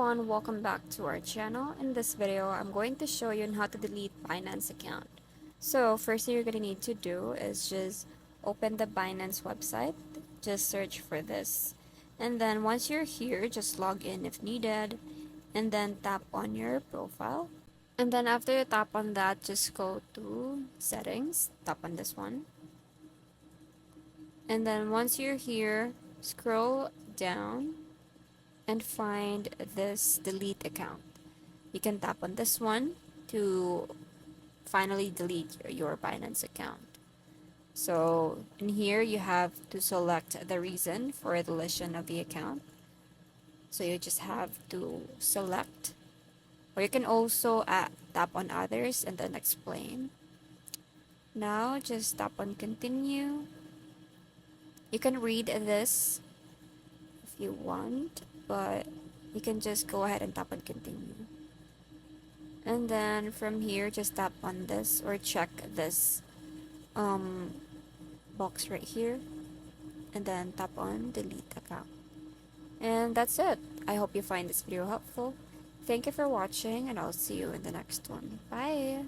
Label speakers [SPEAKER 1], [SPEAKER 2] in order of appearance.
[SPEAKER 1] everyone, welcome back to our channel. In this video, I'm going to show you on how to delete Binance account. So first thing you're going to need to do is just open the Binance website. Just search for this. And then once you're here, just log in if needed. And then tap on your profile. And then after you tap on that, just go to settings. Tap on this one. And then once you're here, scroll down and find this delete account. You can tap on this one to finally delete your Binance account. So in here you have to select the reason for deletion of the account. So you just have to select, or you can also tap on others and then explain. Now just tap on continue. You can read this if you want, but you can just go ahead and tap on continue. And then from here, just tap on this or check this box right here, and then tap on delete account. And that's it. I hope you find this video helpful. Thank you for watching, and I'll see you in the next one. Bye!